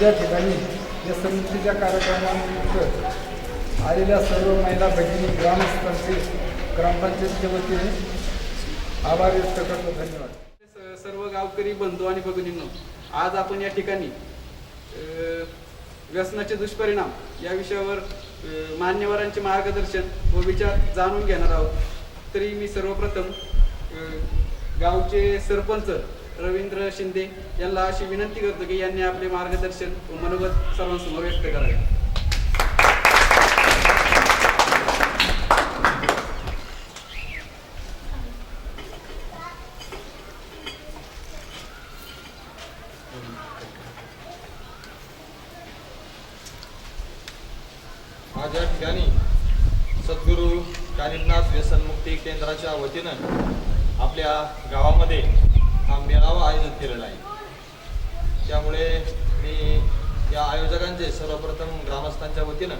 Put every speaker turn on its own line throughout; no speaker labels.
आज या ठिकाणी व्यसनमुक्तीच्या कार्यक्रमानिमित्त आलेल्या सर्व महिला भगिनी ग्रामस्थांचे ग्रामपंचायतीच्या वतीने आभार व्यक्त करतो. धन्यवाद.
सर्व गावकरी बंधू आणि भगिनींनो, आज आपण या ठिकाणी व्यसनाचे दुष्परिणाम या विषयावर मान्यवरांचे मार्गदर्शन व विचार जाणून घेणार आहोत. तरी मी सर्वप्रथम गावचे सरपंच रवींद्र शिंदे यांना अशी विनंती करतो की यांनी आपले मार्गदर्शन व मनोगत सर्वांसमोर व्यक्त करावे.
आज या ठिकाणी सद्गुरू कानिफनाथ व्यसनमुक्ती केंद्राच्या वतीनं आपल्या गावामध्ये हा मेळावा आयोजित केलेला आहे. त्यामुळे मी या आयोजकांचे सर्वप्रथम ग्रामस्थांच्या वतीनं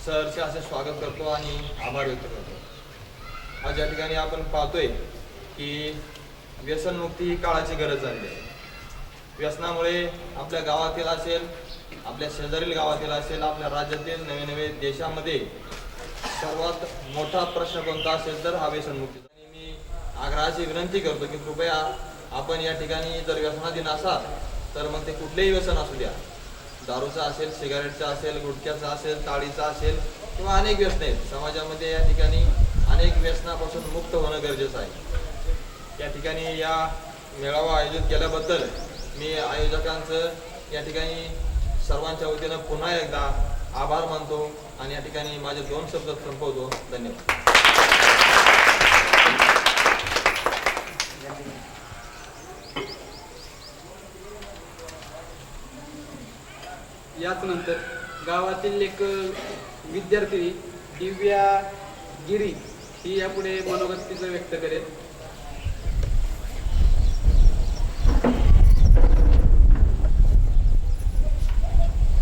सहर्ष असे स्वागत करतो आणि आभार व्यक्त करतो. आज या ठिकाणी आपण पाहतोय की व्यसनमुक्ती ही काळाची गरज झाली आहे. व्यसनामुळे आपल्या गावातील असेल, आपल्या शेजारील गावातील असेल, आपल्या राज्यातील नवे नवे देशामध्ये सर्वात मोठा प्रश्न कोणता असेल तर हा व्यसनमुक्ती. मी आग्रहाची विनंती करतो की कृपया आपण या ठिकाणी जर व्यसनाधीन असाल तर मग ते कुठलेही व्यसन असू द्या, दारूचा असेल, सिगारेटचा असेल, गुटख्याचा असेल, ताळीचा असेल किंवा अनेक व्यसने आहेत. समाजामध्ये या ठिकाणी अनेक व्यसनापासून मुक्त होणं गरजेचं आहे. या ठिकाणी या मेळावा आयोजित केल्याबद्दल मी आयोजकांचं या ठिकाणी सर्वांच्या वतीनं पुन्हा एकदा आभार मानतो आणि या ठिकाणी माझे 2 शब्द संपवतो. धन्यवाद.
याच नंतर गावातील एक विद्यार्थिनी दिव्या गिरी ही यापुढे मनोगत तिचं व्यक्त करेल.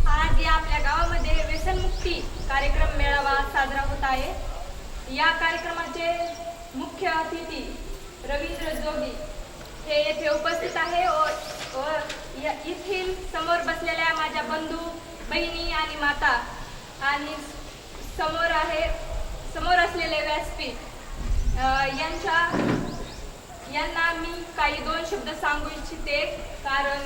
आज या आपल्या गावामध्ये व्यसनमुक्ती कार्यक्रम मेळावा साजरा होत आहे. या कार्यक्रमाचे मुख्य अतिथी रवींद्र जोगी हे येथे उपस्थित आहे व येथील समोर बसलेल्या माझ्या बंधू, बहिणी आणि माता आणि समोर असलेले व्यासपीठ यांना मी काही 2 शब्द सांगू इच्छिते. कारण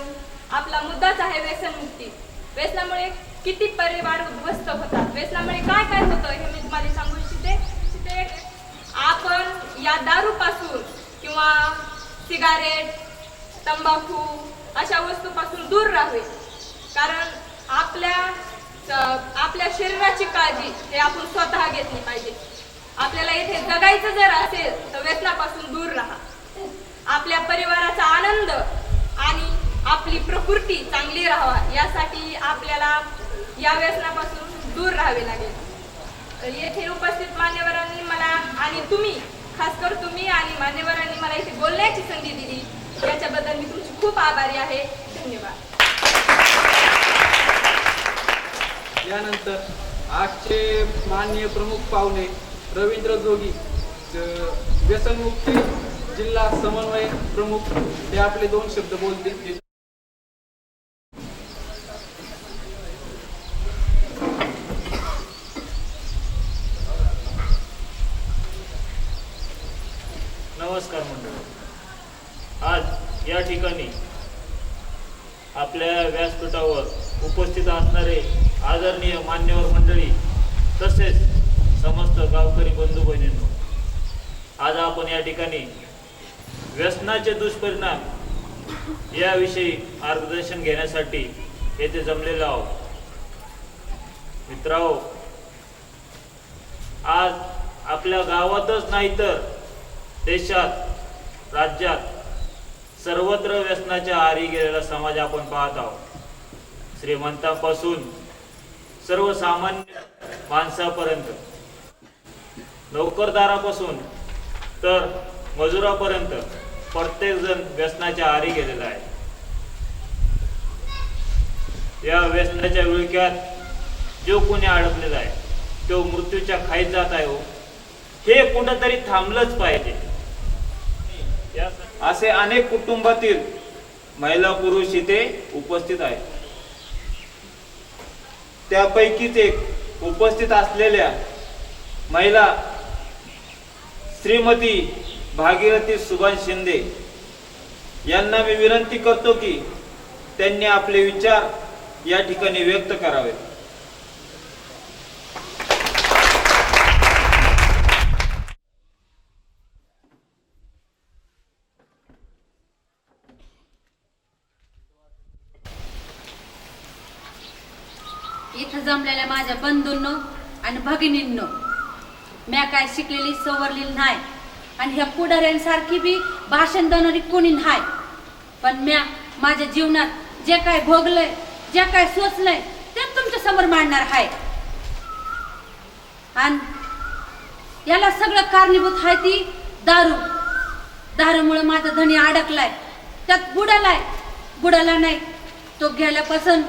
आपला मुद्दाच आहे व्यसनमुक्ती. व्यसनामुळे किती परिवार उद्ध्वस्त होतात, व्यसनामुळे काय काय होतं हे मी तुम्हाला सांगू इच्छिते. आपण या दारूपासून किंवा सिगारेट, तंबाखू अशा वस्तूपासून दूर राहावे. कारण आपल्या शरीराची काळजी हे आपण स्वतः घेतली पाहिजे. आपल्याला इथे जगायचं जर असेल तर व्यसनापासून दूर राहा. आपल्या परिवाराचा आनंद आणि आपली प्रकृती चांगली राहावा यासाठी आपल्याला या व्यसनापासून दूर राहावे लागेल. येथे उपस्थित मान्यवरांनी मला आणि तुम्ही, खास कर तुम्ही आणि मान्यवरांनी मला इथे बोलण्याची संधी दिली याच्याबद्दल मी तुमची खूप आभारी आहे. धन्यवाद.
यानंतर आजचे माननीय प्रमुख पाहुणे रवींद्र जोगी, व्यसनमुक्ती जिल्हा समन्वय प्रमुख, हे आपले 2 शब्द बोलतील.
नमस्कार मंडळी. आज या ठिकाणी आपल्या व्यासपीठावर उपस्थित असणारे आदरणीय मान्यवर मंडळी तसेच समस्त गावकरी बंधू बहिणींनो, आज आपण या ठिकाणी व्यसनाचे दुष्परिणाम याविषयी मार्गदर्शन घेण्यासाठी येथे जमलेलो आहोत. मित्रांनो, आज आपल्या गावातच नाही तर देशात, राज्यात सर्वत्र व्यसनाच्या आहारी गेलेला समाज आपण पाहत आहोत. श्रीमंतांपासून सर्वसामान्य माणसापर्यंत, नोकरदारापासून तर मजुरापर्यंत प्रत्येक जण व्यसनाच्या आहारी गेलेला आहे. या व्यसनाच्या विळख्यात जो कोणी अडकलेला आहे तो मृत्यूच्या खाईत जात आहे. हे कुठंतरी थांबलंच पाहिजे. असे अनेक कुटुंबातील महिला पुरुष इथे उपस्थित आहेत. त्यापैकीच एक उपस्थित असलेल्या महिला श्रीमती भागीरथी सुभाष शिंदे यांना मी विनंती करतो की त्यांनी आपले विचार या ठिकाणी व्यक्त करावेत.
इथं जमलेल्या माझ्या बंधूंनो आणि भगिनींनो, म्या काय शिकलेली सवरलेली नाही आणि ह्या पुढाऱ्यांसारखी बी भाषण देणारी कोणी नाही, पण म्या माझ्या जीवनात जे काय भोगलंय, जे काय सोचलंय ते तुमच्या समोर मांडणार आहे. आणि याला सगळं कारणीभूत आहे ती दारू. दारूमुळे माझा धनी अडकलाय, त्यात बुडाला नाही. तो गेल्यापासून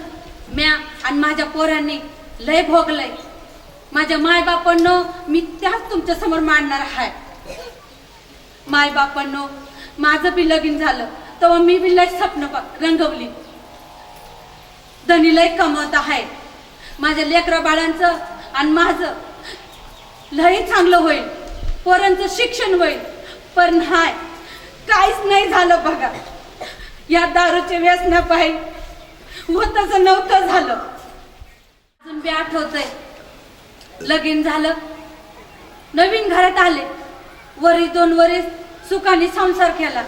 म्या आणि माझ्या पोरांनी लय भोगलंय. माझ्या मायबापांनो मी त्याच तुमच्या समोर मांडणार आहे. मायबापांनो, माझं बी लगीन झालं तेव्हा मी बी लय स्वप्न रंगवली. धनी लय कमवत आहे. माझ्या लेकरा बाळांचं आणि माझं लय चांगलं होईल, पोरांचं शिक्षण होईल. पण नाही, काहीच नाही झालं बघा. या दारूच्या व्यसनापायी होतच नव्हतं झालं. अजून बी आठवतंय, लगीन झालं, नवीन घरात आले, 2 वरीस सुखाने संसार केला.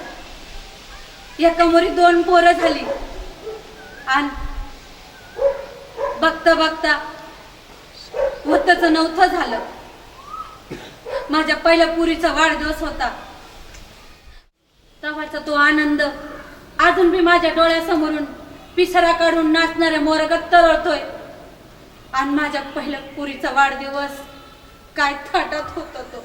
एका वरी 2 पोरं झाली आणि बघता बघता होतच नव्हतं झालं. माझ्या पहिल्या पुरीचा वाढदिवस होता. तेव्हाचा तो आनंद अजून बी माझ्या डोळ्यासमोरून पिसरा काढून नाचणाऱ्या मोरगत तरळतोय. आणि माझ्या पहिल्या पुरीचा वाढदिवस काय थाटात होता तो.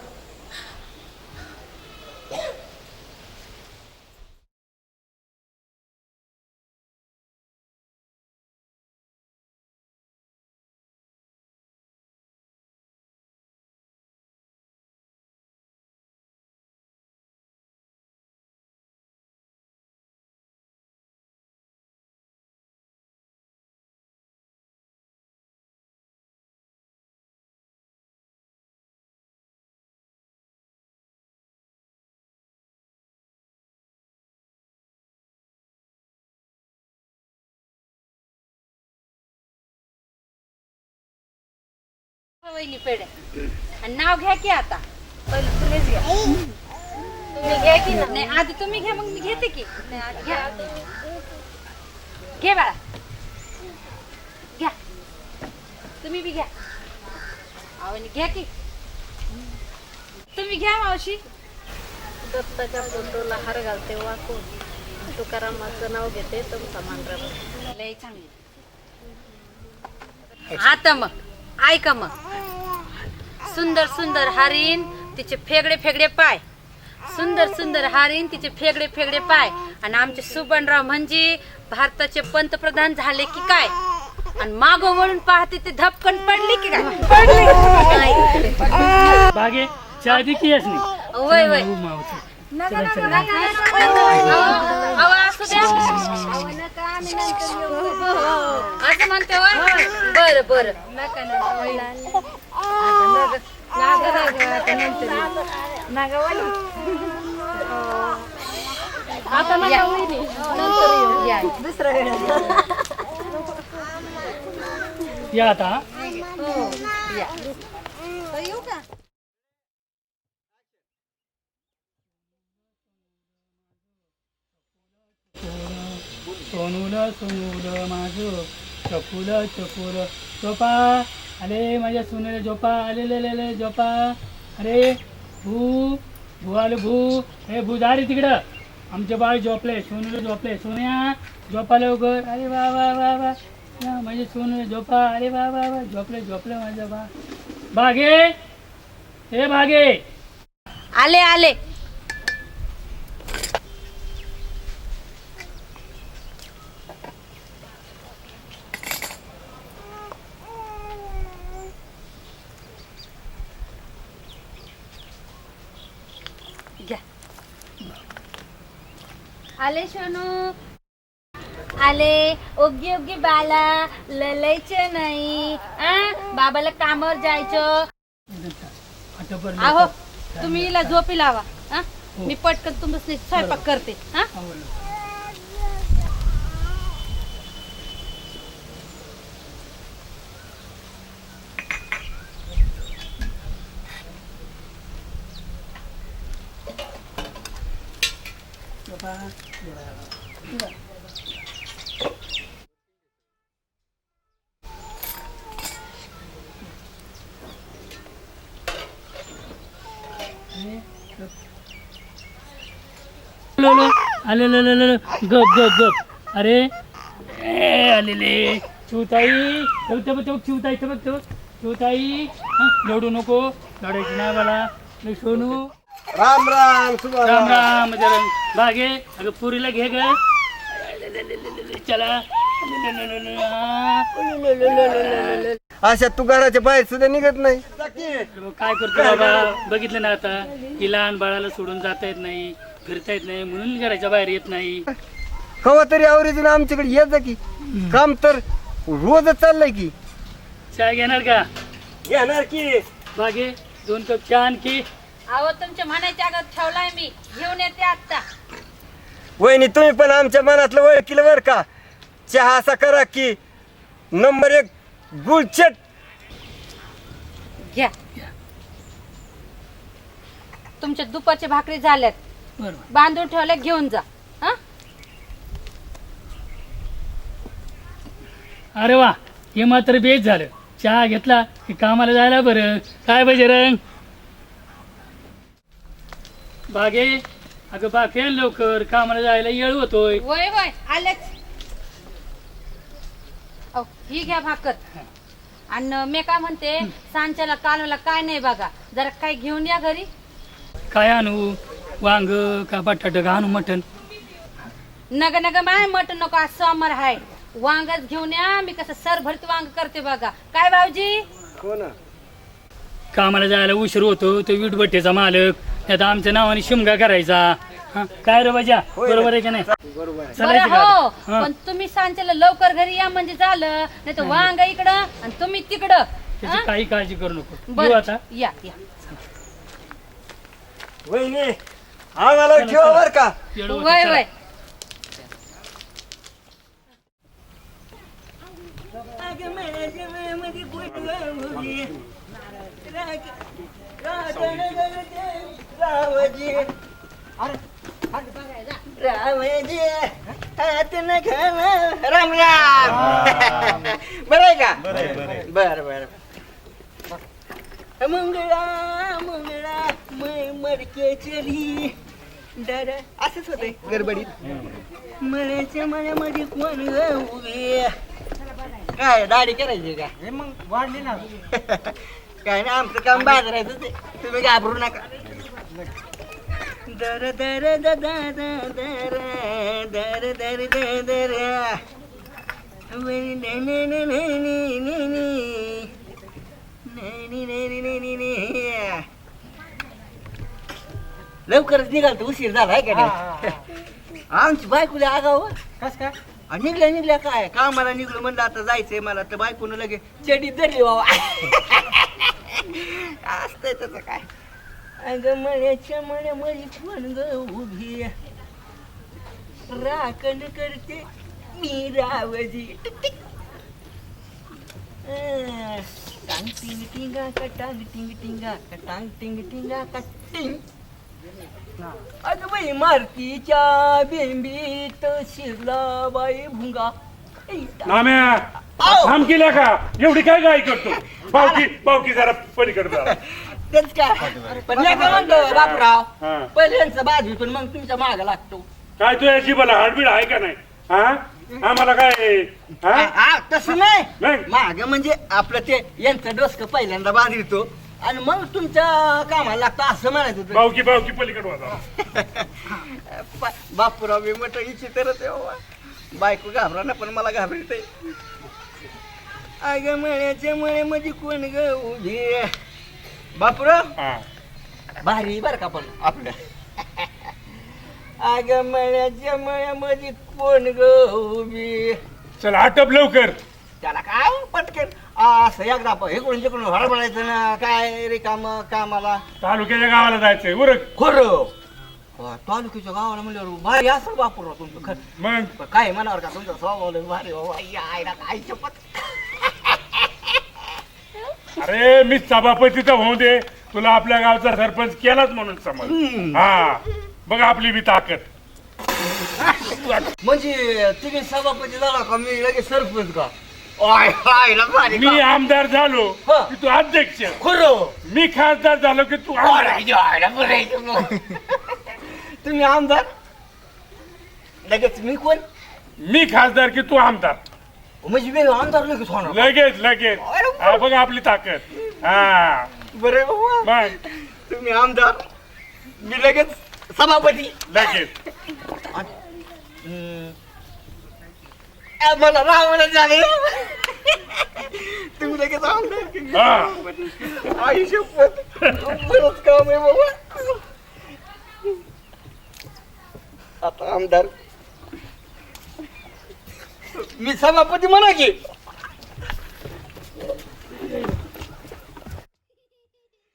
वहिनी पेढे आणि नाव घ्या की. आता पहिलं तुम्हीच घ्या. तुम्ही घ्या की. नाही, आधी तुम्ही घ्या, मग मी घेते की. नाही, आधी घ्या. घे बाळा, घ्या. तुम्ही बी घ्या. आवनी घ्या की. तुम्ही घ्या मावशी.
दत्ताच्या फोटोला हार घालते वाकून, तुकारामाचं नाव घेते तुमचा मांडरा.
लय चांगली. आता मग ऐका, मग सुंदर सुंदर हरीण तिचे फेगडे फेगडे पाय, सुंदर सुंदर हरीण तिचे फेगडे फेगडे पाय. आणि आमचे सुबनराव म्हणजे भारताचे पंतप्रधान झाले की काय. आणि मागो वळून पाहते ते धपकन पडली की काय. पडली
बागे चाय दे की असनी.
वय वय असू द्या असं म्हणते. बर बर
या आता.
येऊ का.
सोनूल सोनूल माझं चकुल चकुल झोपा अरे माझ्या सोनूला झोपा आले झोपा. अरे भू आलं भू. हे भू जा रे तिकडं. आमचे बाळ झोपले, सोनूला झोपले. सोन्या झोपा लवकर. अरे वा वा वा वा. माझे सोनूला झोपा. अरे वा वा वा. झोपले माझं बा. भागे, हे भागे.
आले आले.
आले शनू.
आले ओगी ओगी बाला ललायचं नाही बाबाला कामावर जायचं.
आहो तुम्ही हिला झोपी लावा. हा मी पटकन तुमचं स्वयंपाक करते. हा
आले गप गप गप. अरे आलेले चिवताई चिवताई चिवताई लढू नको, लढायची नाही मला. सोनू
राम राम सुभाष.
राम राम जरंग बागे. अगं पुरीला घे ग. चला
अशा तू घराच्या बाहेर सुद्धा निघत नाही.
काय करतो बाबा, बघितलं ना आता की लहान बाळाला सोडून जाता येत नाही, फिरता येत नाही, म्हणून घराच्या बाहेर येत नाही.
कवा तरी आवरेजून आमच्याकडे येत जा की. काम तर रोजच चाललंय की.
चहा घेणार का?
येणार की.
बागे 2 कप चहा आणखी.
अहो तुमच्या म्हणायच्या अगं ठेवलाय मी, घेऊन येते आता.
वहिनी तुम्ही पण आमच्या मनातलं ओळखीलं बरं का. चहा असा करा की नंबर 1 गुळचट.
घ्या. तुमच्या दुपारच्या भाकरी झाल्यात,
बरोबर.
बांधून ठेवल्या, घेऊन जा. हा
अरे वा, हे मात्र बेच झालं. चहा घेतला की कामाला जायला बरं. काय बजरंग बागे, अगं बाके लवकर, कामाला जायला येळ होतोय.
वय वय आलेच. अहो, ही घ्या भाकर. आणि मी काय म्हणते, सांच्याला कालवला काय नाही बघा, जरा काय घेऊन या घरी.
काय आणू, वांग का बटाट का आणू, मटण?
नग नग माय मटण नको, आज सोमवार आहे. वांगच घेऊन या, मी कसं सरभरीत वांग करते बघा. काय भाऊजी?
हो ना.
कामाला जायला उशीर होतो, तो वीटभट्टीचा मालक आता आमच्या नावाने शिमगा करायचा. हा, काय रे बाजा, बरोबर आहे का नाही? चालायचं
बरं
का
हो,
आता? हा,
पण तुम्ही सांच्याला लवकर घरी या म्हणजे झालं, नाही तर वांग इकडं आणि तुम्ही तिकडं.
त्याची काही काळजी करू नको. येऊ
बरं
आता.
या या.
वहिनी आम्हाला ठेवा बरं का.
येळ होतं,
वय
चला.
वय.
राम राम. बरं आहे का? बर बर. मंगळा मंगळा मडके चली डर असंच होते गडबडीत. मळ्याच्या मळ्यामध्ये कोण ग उभी? काय दाढी करायची का? मग वाढली ना. काय नाही, आमचं काम बाजारायचं ते, तुम्ही घाबरू नका. दर दर दर दर दर दर दर दर दर लवकरच निघाल तर उशीर झाला आहे का नाही? आमची बायकोले आगाव. कस काय? निघल्या काय कामाला निघलो म्हणलं आता जायचंय मला, तर बायकोनं लगे चेडीत धरली बाबा. असतंय त्याचं काय. अगं मळ्याच्या मळ्यामध्ये कोण ग उभी? राखण करते मी रावजी. टांग टिंग टिंगा का टांग टिंग टिंगा का टांग टिंग टिंगा का टिंग. अगं बाई मारतीच्या बेंबीत शिरला बाई भुंगा.
नाम्या थांब केल्या का? एवढी काय गाय करतो? पावकी जरा पलीकडे जरा.
तेच काय, पण मी काय म्हणतो बापराव,
हा.
पहिल्यांचा बाजू पण मग तुमच्या माग लागतो.
काय तू याची मला हाडबीड आहे का नाही? हा आम्हाला काय? हा
तसं नाही,
नाही.
माग म्हणजे आपलं ते यांचं डोसकं पहिल्यांदा बांधितो आणि मग तुमच्या कामाला लागतं असं म्हणायचं होतं.
पावकी पलीकडे वाजा.
बापूराव मी म्हटलं इच्छित तरच आहे बाबा. बायको घाबरा ना, पण मला घाबरत आहे. अगं मळ्याच्या मळ्यामध्ये कोण ग उभी? बापूराव
हा.
भारी बर का पण आपलं. अगं मळ्याच्या मळ्यामध्ये कोण ग उभी.
चल आटप लवकर.
त्याला काय पटकन असं एकदा इकडून तिकडून हडबडायचं ना काय रे कामाला.
तालुक्याच्या गावाला जायचंय उरक.
खरं तालुक्याच्या गावाला म्हणल्यावर भारी असं वापरला तुमचं खरं.
मग
काय म्हणावर का तुमचा स्वभाव लय भारी हो. आईला काय शपथ.
अरे मी सभापतीचा होऊ दे, तुला आपल्या गावचा सरपंच केलाच म्हणून समज. हा बघ आपली बी ताकद.
म्हणजे तुम्ही सभापती झाला का मी लगेच सरपंच का. आईला भारी
मी आमदार झालो
हा.
की तू अध्यक्ष.
खरं
मी खासदार झालो की तू आमदार.
आईला बरं आहे की मग. तुम्ही आमदार लगेच मी कोण.
मी खासदार की तू आमदार.
म्हणजे मी आमदार लगेच होणार.
लगेच लगेच. हा, बघ आपली ताकद. हा
बरे बाबा
मग
तुम्ही आमदार मी लगेच सभापती.
लगेच.
मला रावण झाले. तुम्ही लगेच आमदार.
हा
आई शपथ बरंच काम आहे बाबा. आता आमदार मी सभापती म्हणा की.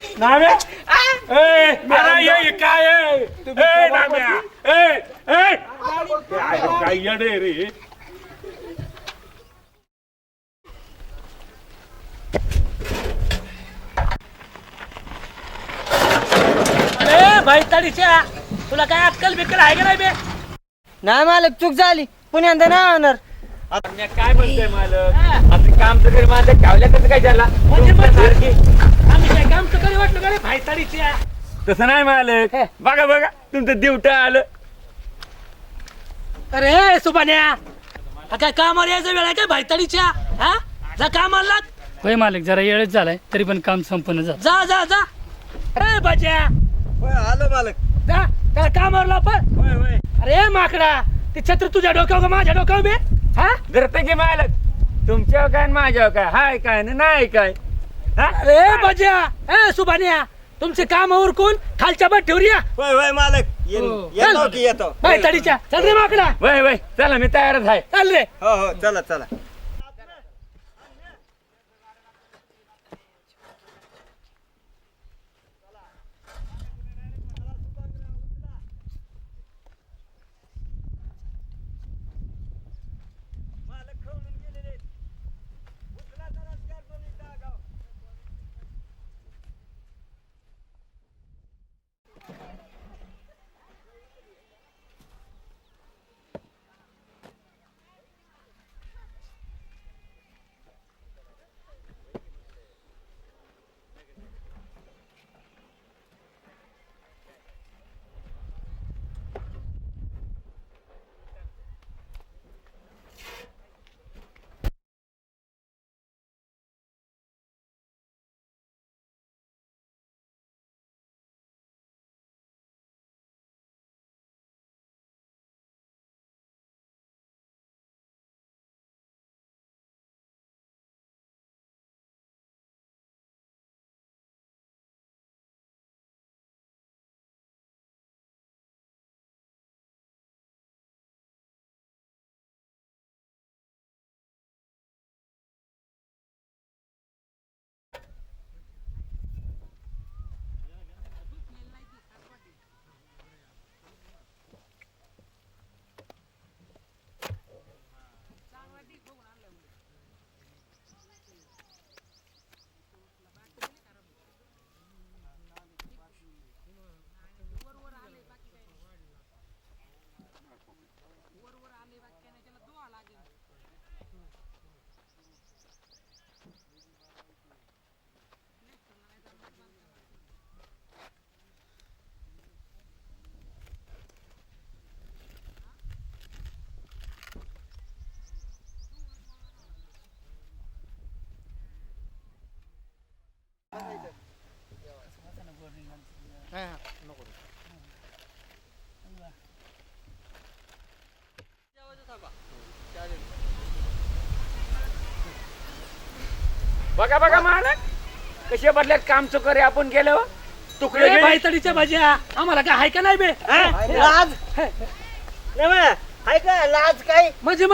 नाम्या ए अरे ये काय आहे? ए नाम्या ए ए काय येडे रे.
अरे भाई तडीच्या तुला काय अक्कल बिक्कल आहे का नाही बे?
नाही मालक चूक झाली पुण्यांदा नाही होणार.
आता काय म्हणतोय मालक, आता काम तर करे माझं ठेवल्या कसं काय झाला.
आम्ही काय काम तर कधी वाटलं का रे भाई तडीच्या.
तसं नाही मालक. बघा बघा तुमचं दिवट आलं.
अरे सुभान्या काय कामावर यायचा वेळ आहे काय भाई तडीच्या. हा जा कामाला लाग.
होय मालक जरा वेळच झालाय तरी पण काम संपन्न झालं.
जा जा जा. ए बच्या
आलो मालक.
जा त्या कामावर लाव पण.
होय होय
अरे माकडा ते छत्र तुझ्या डोक्यावर का माझ्या डोक्यावर बे. हा
धरते की मालक. तुमच्यावर काय आणि माझ्यावर काय हाय काय ना नाही काय. हा?
अरे बच्या ए सुभान्या तुमचे काम उरकून खालच्या बट ठेवून या.
होय होय मालक
हो.
येतो की येतो.
भाई तडीच्या चल रे माकडा.
होय होय चला मी तयारच आहे.
चल रे.
हो हो चला चला.
बघा बघा मालक कशा बदल्यात काम चुकर आपण केलं. तुकडे भाई तडीच्या भाज्या आम्हाला काय हाय का नाही बे.
आज हाय का लाज काय
म्हणजे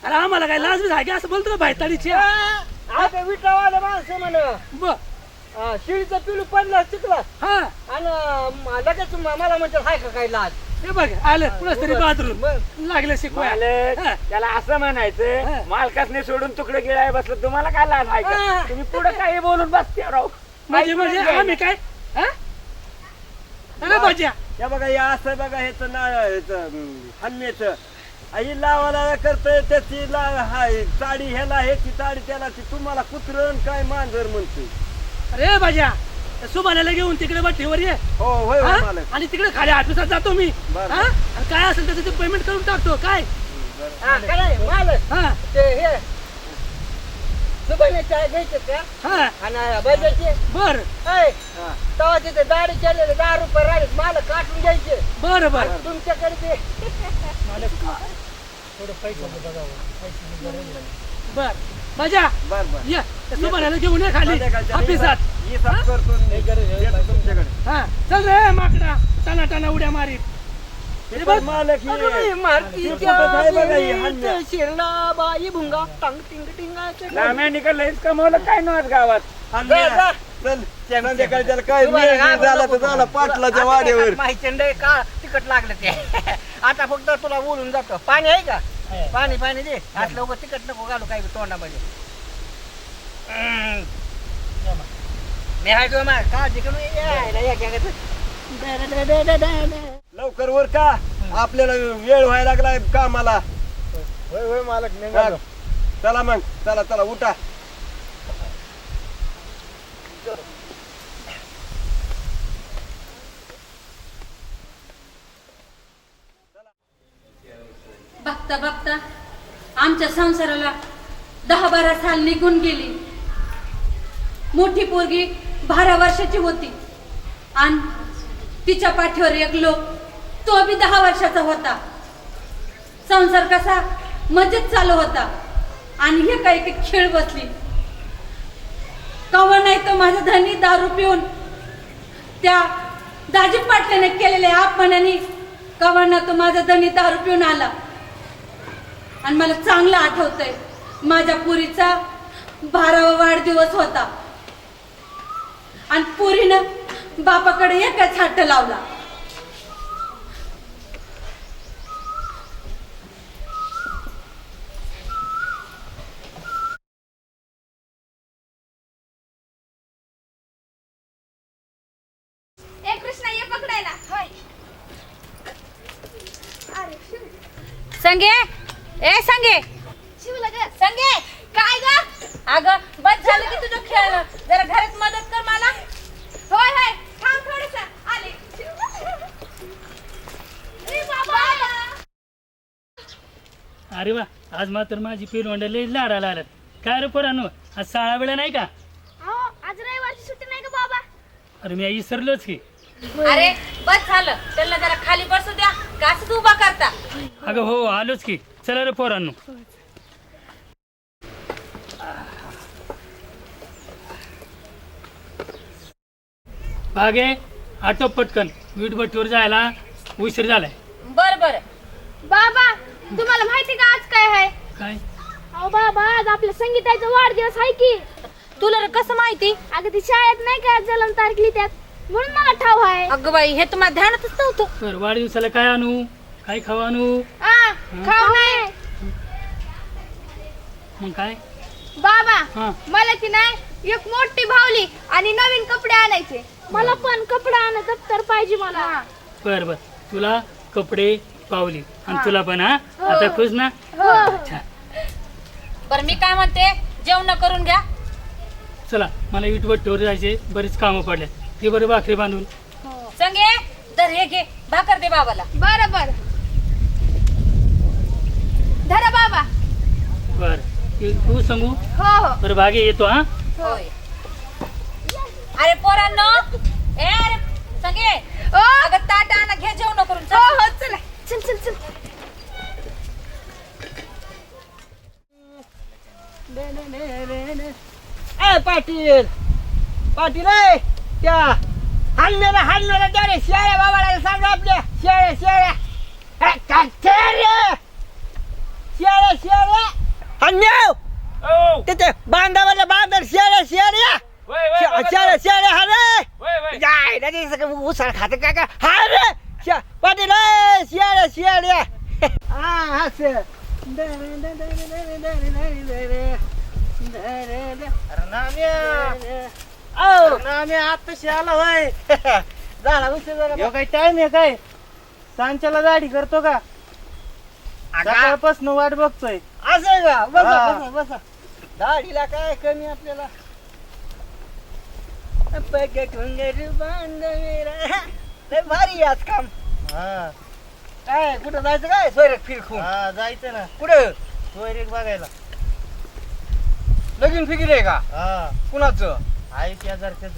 अरे आम्हाला काय लाज आहे का असं बोलतो ना भायताडीची
आता विटावाले माणसं म्हण
बर
शिळीचं पिलू पडलं चिकला
हा
आणि लगेच मला म्हणतात हाय का काय लाज
हे बघ आलं कुणाच तरी बाथरूम लागलं शिकवायला
त्याला असं म्हणायचं मालकासने सोडून तुकडे गिळाय बसलं तुम्हाला काय लाज आहे का तुम्ही पुढे काही बोलून बसते राव
म्हणजे आम्ही काय भाज्या
या बघा या असं बघा ह्याच ना हन्मेच आई लावा करतोय त्याची साडी ह्याला ह्याची साडी त्याला ती तुम्हाला कुत्रण काय मांजर म्हणतोय
अरे भाज्या सुभाण्याला घेऊन तिकडे भट्टीवर ये
हो होय होय मालक
आणि तिकडे खाली ऑफिसात जातो मी
बरं.
आणि काय असेल त्याचं ते पेमेंट करून टाकतो काय
मालक
हा
ते हे सुभाने चाय घ्यायचे का
हा
आणि बजायचे
बर
तेव्हा तिथे दाढी केलेले 10 रुपये राहिले मला काटून घ्यायचे
बरं बरं
तुमच्याकडे ते
थोडं पैसे बर भाज्या
बर बर
या सुभाण्याला घेऊन ये खाली ऑफिसात
तुमच्याकडे
हा चल रे माकडा टाना टाना उड्या मारीत
मालक
शिरला बाई भुंगा टांग टिंग टिंगा
निघालंच कमवलं काय नव्हत गावात चल संध्याकाळी त्याला काय झाला तर झाला पाटलाच्या वाड्यावर
माहिती का तिकट लागलं ते आता फक्त तुला बोलून जातो पाणी आहे का पाणी पाणी दे आज लोक तिकट नको घालू काय तोंडामध्ये मी हाय गो मा काळजी करून
लवकर वर का आपल्याला वेळ व्हायला लागलाय कामाला
होय होय मालक
चला मग चला चला उठा
बघता बघता आमच्या संसाराला 10-12 साल निघून गेली. मोठी पोरगी 12 वर्षाची होती आणि तिच्या पाठीवर एक लोक तो बी 10 वर्षाचा होता. संसार कसा मजेत चालू होता आणि हे काही खेळ बसली. कवा नाही तर माझा धनी दारू पिऊन त्या दाजी पाटल्याने केलेल्या अपमानाने कवा ना तो माझा धनी दारू पिऊन आला आणि मला चांगलं आठवतंय माझ्या पुरीचा 12वा वाढदिवस होता आणि पुरीनं बापाकडे एकच हट्ट लावला.
ए कृष्णा ये पकडायला होय.
संगे ए संगे
शिवला ग
संगे काय ग अगं बस झालं की तुझं खेळणं जरा घरात मदत कर मला.
होय होय थांब थोडस आले. ए बाबा
अरे वा आज मात्र माझी पिरवंड लई लाडाला आल्यात. काय रे पोरांनो आज शाळा वेळा नाही का?
हो आज रविवारची सुट्टी नाही का बाबा?
अरे मी विसरलोच की.
अरे बस झालं त्यांना जरा खाली बसू द्या का असंच उभा करता.
अगं हो आलोच की. चला रे पोरांनो. बागे आटोप पटकन वीटभट्टीवर जायला उशीर झालाय.
बर बर
बाबा तुम्हाला माहिती का आज काय आहे?
काय?
अहो बाबा आज आपल्या संगीताचा वाढदिवस आहे की.
तुला रे कसं माहिती?
अगं ती शाळेत नाही का जन्म तारीख लिहितात म्हणून मला ठाव आहे.
अगं बाई हे तुम्हाला ध्यानातच नव्हतं.
तर वाढदिवसाला काय आणू काय खाऊ आणू?
खाऊ नाही
मग काय
बाबा
हा.
मला की नाही एक मोठी भावली आणि नवीन कपडे आणायचे. मला पण कपडे आण दप्तर पाहिजे मला.
बर बर तुला कपडे पावली आणि तुला पण हा आता खुश ना? अच्छा
बरं मी काय म्हणते जेवण करून घ्या.
चला मला वीटभट्टीवर जायचे बरेच कामं पडले. ते बरे भाकरी बांधून
संगे तर हे घे भाकर दे बाबाला.
बरोबर धरा बाबा.
बर तू सांगू
हो हो
बरं भागे येतो हा.
होय अरे पोरांनो ए अरे संगे अगं ताट आणा घे जेवण करून.
हो हो चला चल चल चल.
पाटील पाटील त्या हाणण्याला त्या रे शेळ्या बाबाला सांगा आपल्या शेळ्या शेळ्या शेळ्या हन्याव तिथे बांधावरल्या बांधर शेळ्या शेळ्या शेळ्या शेळ्या हा रे जाय ना ते सगळं उसळ खात काय का हा रे पाटील शेळ्या शेळ्या हा असं आत्ताशी आला होय झाला उशीर
काही टाइम आहे काय सांच्याला दाढी करतो का सकाळपासून वाट बघतोय
असं आहे का बसा बसा बसा दाढीला काय कमी आपल्याला पग घुंगर बांधवेरा लय भारी आज काम काय कुठं जायचं काय सोयरेक फिरखून
जायचं ना
कुठं
सोयरीक बघायला
लगीन फिकीर आहे का कुणाचं
आहे शेजारच्याच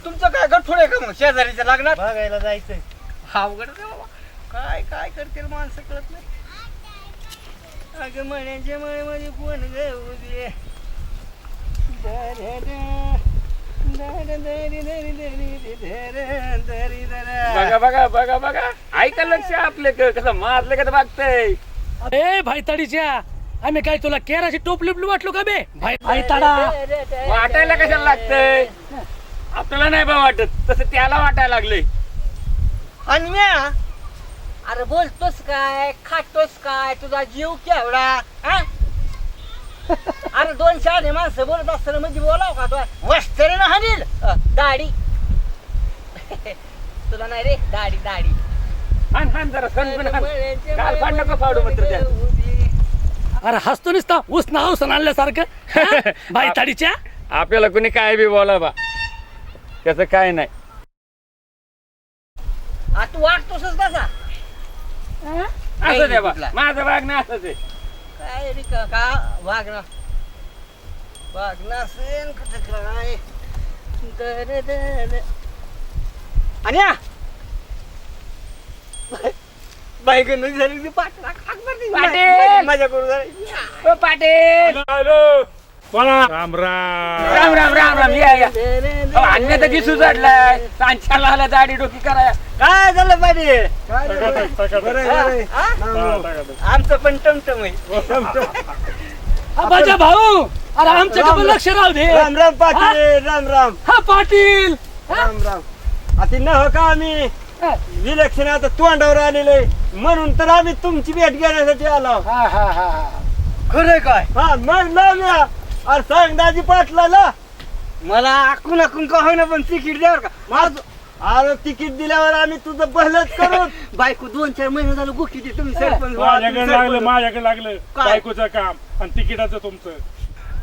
तुमचं काय गठोड आहे का मग शेजारीच्या लग्नात
बघायला जायचंय
अवघड आहे बाबा काय काय करतील माणसं कळत नाही अगं मण्याच्या मळ्यामध्ये कोण ग उभी
बघा बघा बघा बघा ऐका लक्ष आपले कसं मारले का बघताय.
ए भाईताडीच्या आम्ही काय तुला केराची टोपली वाटलो का बे भाईताडा
वाटायला कशाला लागतंय आपल्याला नाही बा वाटत तसं त्याला वाटायला लागले.
आणि म्या अरे बोलतोस काय खातोस काय तुझा जीव केवढा अरे दोन शहाणे माणसं बोलत असताना म्हणजे बोलाव का तो वस्त्रे ना हानील दाढी तुला नाही रे दाढी दाढी
हान हान जरा सण गाल पाड नको पाडू मात्र त्या.
अरे हसतो नुसता ऊस नाव सण आणल्यासारखं भाईताडीच्या
आपल्याला कोणी काय बी बोला बा त्याचं काय नाही.
तू वागतोसच कसा
असं दे बा माझं वागणं असंच आहे.
काय रे का वागणं वागणं असेल कुठं काय आणि बायकन झाली ती
पाटील!
माझ्या करू
पाटील
राम राम
राम राम राम राम या या अन्य तर दिसू चढलाय सांच्याला आला दाढी डोकी कराया.
काय झालं पाटील
राम
आमचं पण टमटम आहे
माझ्या भाऊ अरे आमच्याकडे लक्ष राहू दे.
राम राम पाटील राम राम
हा पाटील
राम राम आता न हो का आम्ही विलक्षण आता तोंडावर आलेले म्हणून तर आम्ही तुमची भेट घेण्यासाठी आलो.
खरंय काय
हा मग ना अरे सांग दाजी पाटलाला
मला आकून आकून का होईना पण तिकीट द्यावर का माझं
अरे तिकीट दिल्यावर आम्ही तुझं भलच करू.
बायको 2-4 महिने झालं गोष्टी ते तुम्ही सरपंच
माझ्याकडे लागलं बायकोचं काम आणि तिकिटाचं तुमचं.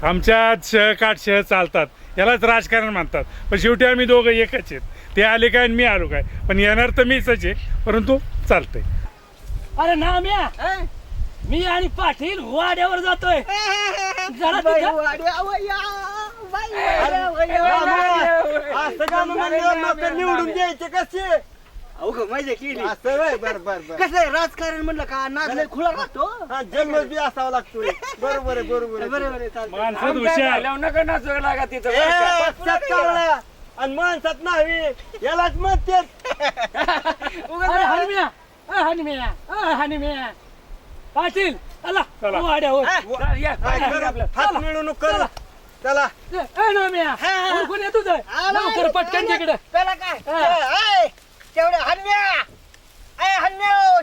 आमच्यात शह काट शह चालतात यालाच राजकारण म्हणतात. पण शेवटी आम्ही दोघं एकच आहेत. ते आले काय आणि मी आलो काय पण येणार तर मीच आहे परंतु चालतंय.
अरे ना म्या मी आणि पाटील वाड्यावर जातोय जरा
असं काम म्हणल्यावर निवडून द्यायचे कसे
मजा केली
असं व्हय? बर बर बर
कसं आहे राजकारण म्हणलं का नाद खुला राहतो
हा जन्म बी असावा लागतोय. बरोबर आहे बरोबर आहे.
बरोबर आहे चालतं.
माणसात हुशार
नका नाचू लागा तिथं पक्षात चालला आणि माणसात नाही यालाच म्हणते.
अरे हनुम्या हनुम्या पाटील आला
चला.
वाड्यावर
हात मिळून कर चला.
नाम्या कोण येतो लवकर पटकन तिकडे
त्याला काय तेवढ्या हन्या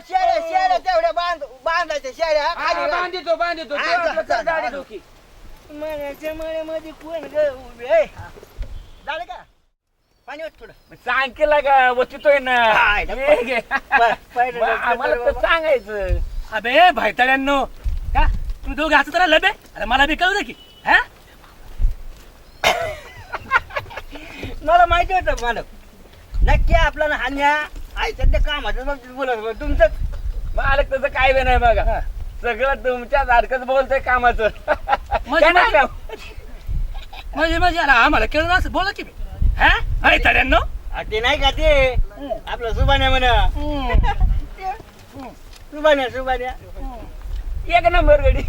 शेळ्या तेवढ्या बांधायच्या शेळ्या
बांधितो बांधितो
मण्याच्या मळ्यामध्ये कोण ग उभे झालं का पाणी वाट थोडं
सांग केला का वचितोय ना आम्हाला तर सांगायचं.
अबे भाईताड्यांनो का तुम्ही दोघे हसत राहिला बे अरे मला बी कळू दे की हा
मला माहिती होतं मालक नक्की आपला ना हान्या आयच्या त्या कामाचं बाबतीत बोलत तुमचं
मालक तसं काय बी नाही बघा सगळं तुमच्या सारखंच बोलतोय कामाचं.
म्हणजे अरे आम्हाला कळलं असं बोला की हा भाईताड्यांनो
ते नाही का ते आपलं सुबान्या म्हणा सुबान्या
एक नंबर गडी.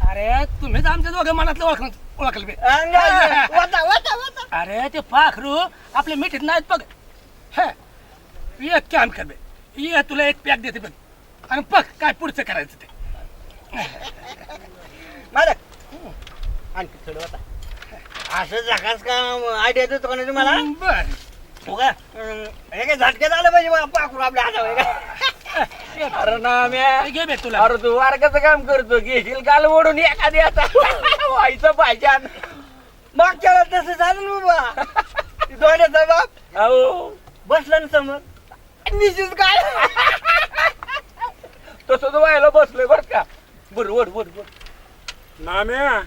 अरे तुम्हीच आमच्या दोघं मनातलं ओळखलं बे अरे ते पाखरू आपल्या मिठीत नाहीत बघ. एक काम कर बे ये तुला एक पॅक देते बघ आणि बघ काय पुढचं करायचं ते
मालक आणखी थोडं होता असं जगाच का आयडिया देतो का नाही तुम्हाला
बर
हो का हे काय झटक्यात आलं पाहिजे बा, पाखरू आपल्या हातावर का
अरे ना म्या
घे बे तुला
अरे तू वारकाचं काम करतो घेशील काल ओढून एखादी आता व्हायचं पाहिजे
मागच्या वेळेला तसं झालं ना बाबा दोन्याचा बाप
अहो
बसला ना समोर निश्चित काय
तसं तो व्हायला बसलोय बर का बर वड वड वड
नाम्या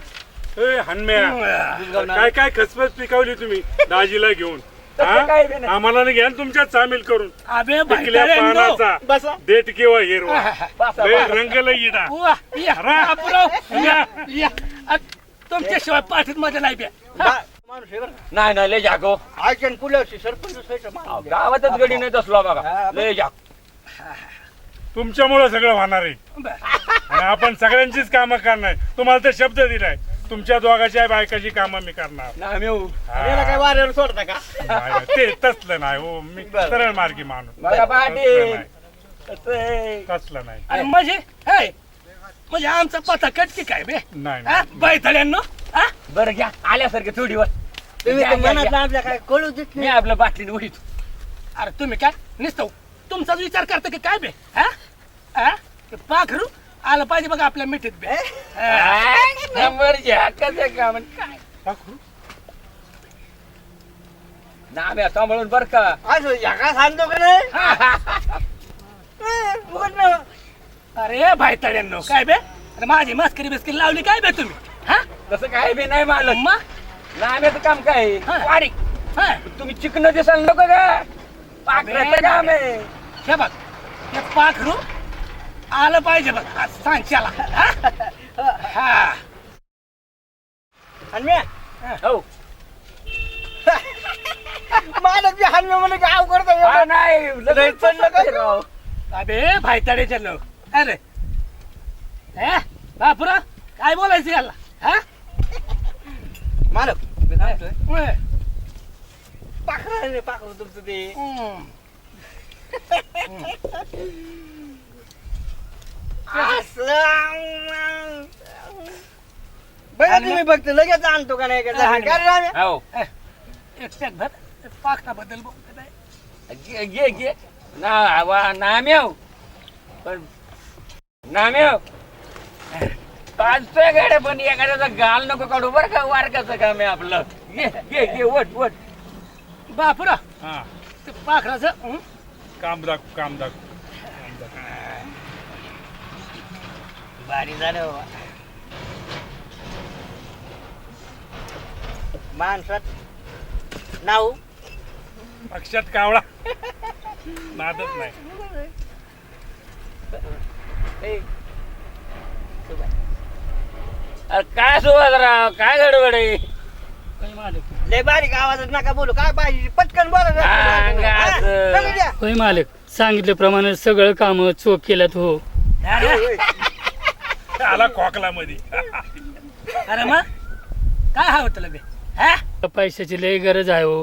ए हनम्या काय काय खसपस पिकवली तुम्ही दाजीला घेऊन
तसं काय बी
हा?
नाही.
आम्हाला नाही घ्या ना तुमच्यात सामील करून
अबे
पिकल्या
भाईताड्यांनो.
पानाचा देठ किंवा हिरवा
बसा,
लय
बसा.
रंग लय इडा
वा, या, बापूराव, या. तुमच्याशिवाय पाठीत मध्ये नाही बे
माणूस आहे बरं का
नाही नाही लय जागो
आयचन पुलावशी सरपंच व्हायचं माणूस.
गावातच गडी नाही तसलो बघा लय जाग
तुमच्यामुळे सगळं होणार आहे आणि आपण सगळ्यांचीच कामं करणार तुम्हाला तर शब्द दिलाय तुमच्या दोघाच्या बायकाची कामं मी करणार
ना मेऊ
याला काय वाऱ्यावर सोडता का
नाही, नाही, ते तसलं नाही हो मी सरळ मार्गी माणूस
बघा पाटील
तसलं नाही
अरे म्हणजे हे म्हणजे आमचा पता कटकी काय बे
नाही
हा? बाईताड्यांनो हा?
बरं घ्या आल्यासारखे थोडीवर
तुम्ही
घ्या,
तर
घ्या,
मनात
घ्या.
आपल्या काय कळू देत
मी आपलं बाटलीने उडीतो
अरे तुम्ही काय नुसतं तुमचाच विचार करता की काय बे हा? हा? ते पाखरू आलं पाहिजे बघा आपल्या मिठीत बे हा.
नंबर घ्या कसं का म्हण काय नाम्या सांभाळून बर का
असं जगा सांगतो का नाही उघड ना.
अरे भाईताड्यांनो काय बे अरे माझी मस्करी बिस्करी लावली काय बे तुम्ही हा
तसं काय बी नाही मालक
मग
नाम्याचं काम काय आहे?
हा.
वारीक
हा.
तुम्ही चिकन दिसायला नको का पाकऱ्याचं काम आहे
हे बघ हे पाखरू आलं पाहिजे बघ आज सांच्याला हा
आणि मी
हो
मालक बी हाणलं म्हणे गाव करतो
हा, नाही लगेच
पडलं का?
राव.
अबे भाईताड्याच्या लोक अरे हे बापुरा काय बोलायचं याला हा
मालक मी काय म्हणतोय
होय.
पाखरं पाखरू तुमचं ते
हम्म.
असं बघा तुम्ही फक्त लगेच आणतो का नाही का काय रे राम्या?
हो
एकट्यात भर पाखराबद्दल बोलत आहे.
घे घे नाम्याव पण नाम्याव पाचतोय गाड्या पण एखाद्याचा गाल नको काढू बरं का वारकाचं काम आहे आपलं घे घे घे वट वट
बापुरा
हा
ते पाखराचं
काम दाखव
भारी झालं बाबा माणसात नाव
पक्षात कावळा नादच नाही
अरे काय सुभाषराव काय गडबड आहे
होय मालक
लय बारीक आवाजात नका बोलू काय पाहिजे पटकन बोला
होय मालक सांगितल्याप्रमाणे सगळं काम चोख केल्यात हो
आला खोकला मध्ये
अरे मग काय हवं तुला बे हा पैशाची लय गरज आहे हो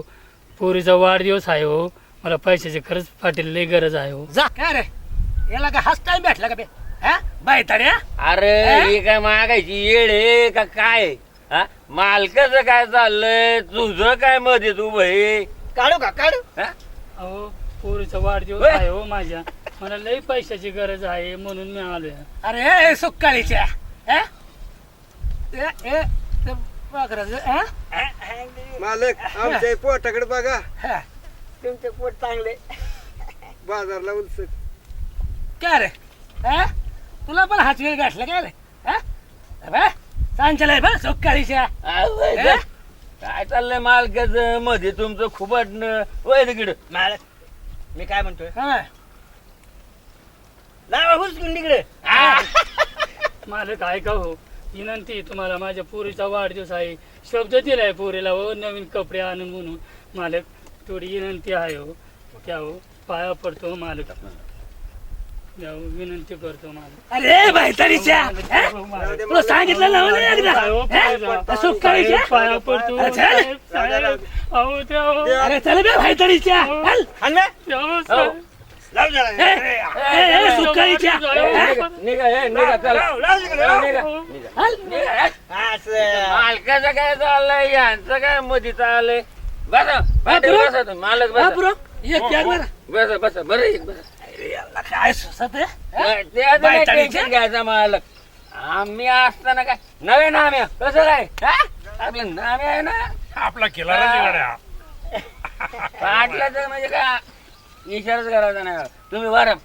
पोरीचा वाढदिवस आहे हो मला पैशाची खरंच पाटील लय गरज आहे हो जा काय रे याला काय हाच टाइम भेटला का बे हा बायताड्या
अरे ही काय मागायची येड आहे का काय हा मालकाचं काय चाललंय तुझं काय मध्ये तू भाई
काढू का काढू
हा?
अहो पोरीचा वाढदिवस
होय.
आहे हो माझ्या मला लय पैशाची गरज आहे म्हणून मी आलोय अरे सुक्काळीच्या
मालक आमच्या पोटाकडे बघा
तुमचे पोट चांगले
बाजारला उलसक
काय रे तुला पण हात वेळ गाठला काय रे सांगलंय बा सुक्काळीच्या
काय चाललंय मालकाचं मध्ये तुमचं खुबटणं वय तिकडं
मालक मी काय म्हणतोय
हा
लावा हुसकून तिकडे
मालक ऐका हो विनंती तुम्हाला माझ्या पोरीचा वाढदिवस आहे शब्द दिलाय पोरीला हो नवीन कपडे आणून म्हणून मालक थोडी विनंती आहे हो क्या हो पाया पडतो मालक विनंती करतो मालक अरे भाईतारीच्या तुला सांगितलं ना मला एकदा सुक्काळीच्या पाया पडतो अरे चल बे भाईतारीच्या
लाव जरा.
सुकाळीच्या
निघा चला. लाव तिकडे, निघा. असं.
मालकाचं काय चाललंय यांचं काय मध्ये चाललंय बसा पाटील बसा तुम्ही मालक बसा बसा बसा बरं एक बसा
काय सुसत आहे
ते आता काय टेन्शन घ्यायचं मालक आम्ही असताना काय नवे नाम आहे कसं काय हा? आपलं नाम आहे ना
आपला केला गाड्या
पाटलाचं म्हणजे काय इशाराच करायचा नाही तुम्ही बरं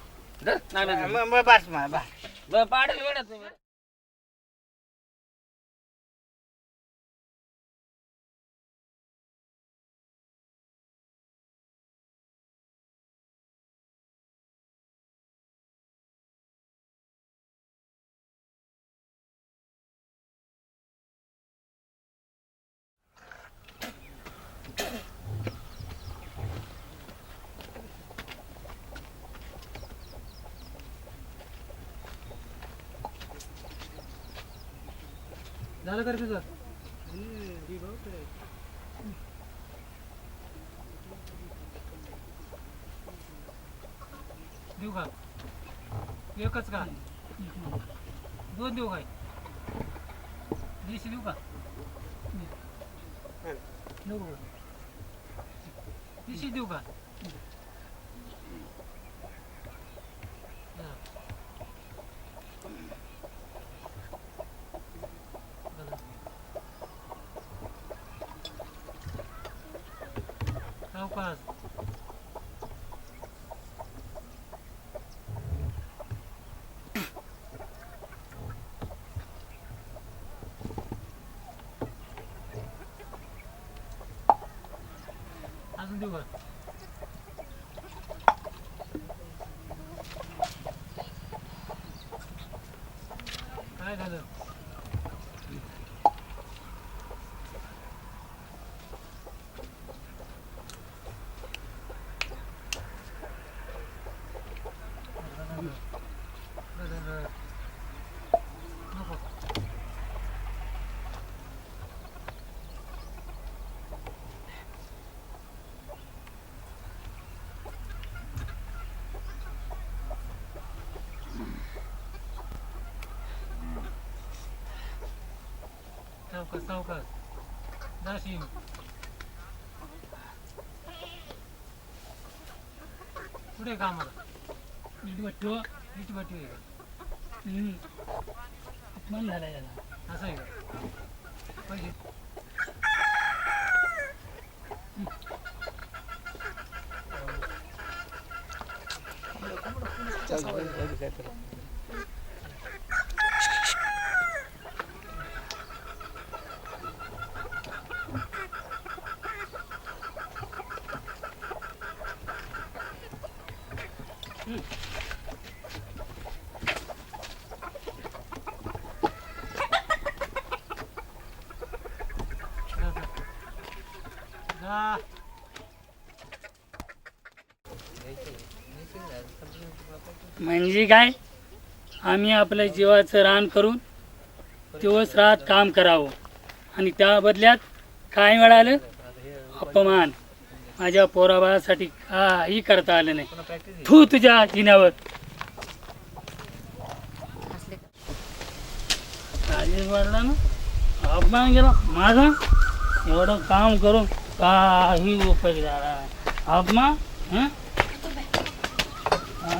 नाम्याचं
बस मा बस.
पाटील वेळा तुम्ही
झालं कर तुझं देऊ का एकच का दोन देऊ काय देशी देऊ का देशी देऊ का सावकाश अजून देऊ का काय झालं सावकाश सावकाश जाशील पुढे कामाला इटभट्टी इटभट्टी आहे का अपमान झाला याला असं आहे का पाहिजे म्हणजे काय आम्ही आपल्या जीवाचं रान करून दिवस रात काम करावं आणि त्या बदल्यात काय मिळालं अपमान माझ्या पोराबाळासाठी काही करता आलं नाही तू तुझ्या जिन्यावर राजेश वाढला ना अपमान गेला माझा एवढं काम करून काही उपयोग झाला नाही अपमान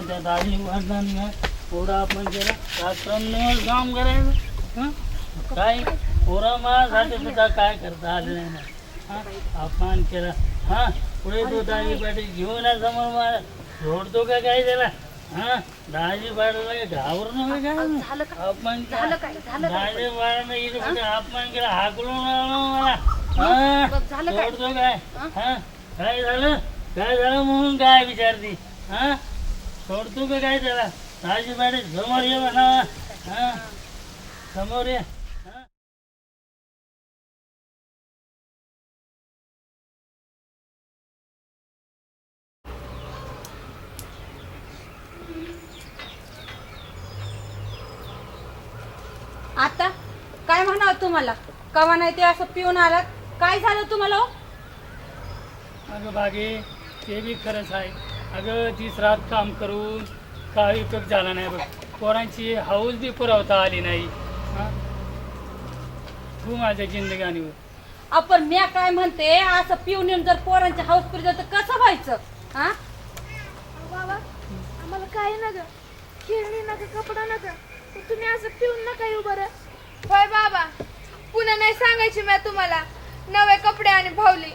त्या दाजी वडिलांनी थोडं आपण केलं रात्रंदिवस काम करायचं काय पोरा माझ्यासाठी सुद्धा काय करता आलं नाही ना अपमान केला हा पुढे तो दाजी पाटील घेऊन समोर मला सोडतो का काय त्याला हा दाजी पाटील घाबरून काय अपमान दाजी पाटील इथे कुठे अपमान केला हाकलून मला हा सोडतो काय हा काय झालं म्हणून काय विचारते हा सोडतो का काय त्याला दाजी पाटील समोर ये म्हणा हा समोर ये
आता काय म्हणावं तुम्हाला कवा नाही ते असं पिऊन आलात काय झालं तुम्हाला
अगं बागे ते बी खरंच आहे
अगं दिस रात काम करून काही उपयोग झाला नाही बघ. पोरांची हौस बी पुरवता आली नाही. हा तू माझ्या जिंदगानीवर.
आपण मी काय म्हणते, असं पिऊन येऊन जर पोरांच्या हाऊस पुरी तर कसं व्हायचं? हा
बाबा आम्हाला काय नका, खेळणी नका, कपडा नका, पण तुम्ही असं पिऊन नका येऊ बरं.
होय बाबा, पुन्हा नाही सांगायची मी तुम्हाला नवे कपडे आणि भावली.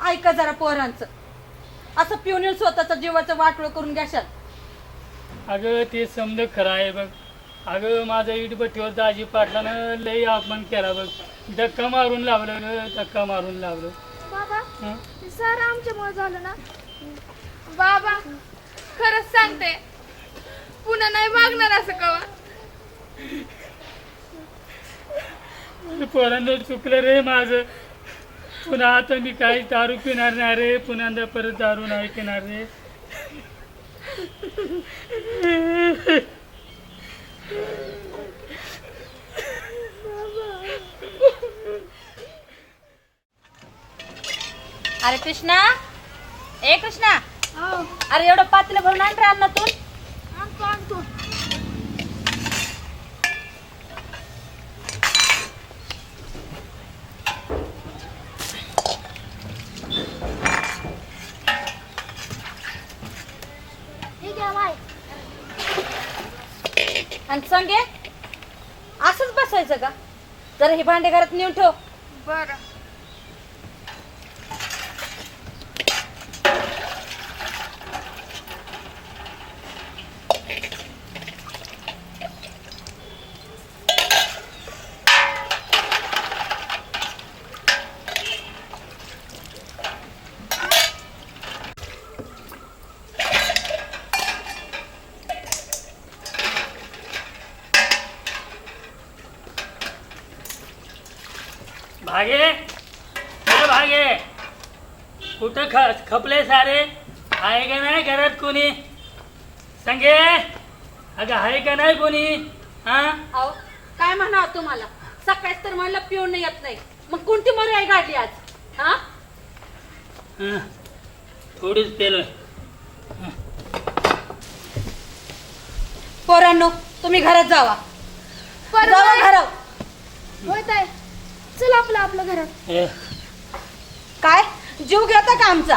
ऐका जरा पोरांचं, असं पिऊन येऊन स्वतःचा जीवाचं वाटोळ करून घ्याशाल.
अगं ते समज खरं आहे बघ. अगं माझा इटभट्टीवर दाजी पाटलानं लई अपमान केला बघ. धक्का मारून लावलं ग, धक्का मारून लावलं.
बाबा हे सारं आमच्यामुळे झालं ना.
बाबा खरंच सांगते, पुन्हा नाही मागणार असं कवा.
पोरांना चुकलं रे माझं. पुन्हा आता मी काही दारू पिणार नाही रे. पुन्हा परत दारू नाही पिणार रे.
अरे कृष्णा, ए कृष्णा, अरे एवढं पातेलं भरून आण रे अन्नातून.
आणतो आणतो. ठीक आहे बाय.
आणि संगे असंच बसायचं का? जरा हे भांडे घरात नेऊन ठेव.
बरं.
भागे, अरे भागे, कुठं खपले सारे? आहे का नाही घरात कोणी? संगे, अगं आहे का नाही कोणी? हा
अहो काय म्हणावं तुम्हाला? सकाळीच तर म्हणलं पिऊन येत नाही, मग कोणती मर्यादा गाडली आज? हा
थोडीच पेलोय.
पोरांनो तुम्ही घरात जावा. जावा घरात.
होय ताई, चल आपलं आपलं घरात.
काय जीव घेता का आमचा?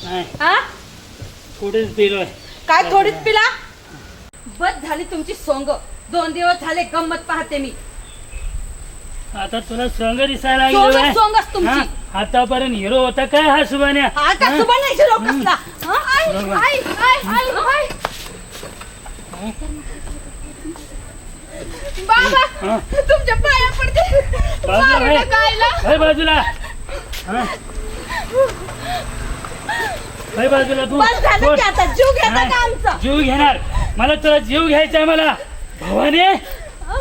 नाही,
हा
थोडीच पेलोय.
काय थोडीच पिला? बस झाली तुमची सोंग. 2 दिवस झाले गंमत पाहते मी.
आता तुला सोंग दिसायला
सोंगच
लागलं.
सोंगच तुमची.
आतापर्यंत हिरो होता काय हा सुबान्या?
हा का सुबान्याची लोक कसला? हा? आई,
बरोबर.
आई, आई, आई, आई.
बाबा
हा.
तुमच्या पाया पडते.
बाजूला
मारू
आहे.
नका आईला.
आहे बाजूला. हा. आहे बाजूला तू.
बस झालं
सोड.
की आता जीव घेता
नाही,
का आमचा?
जीव घेणार. मला तुला जीव घ्यायचा आहे मला. भवानी,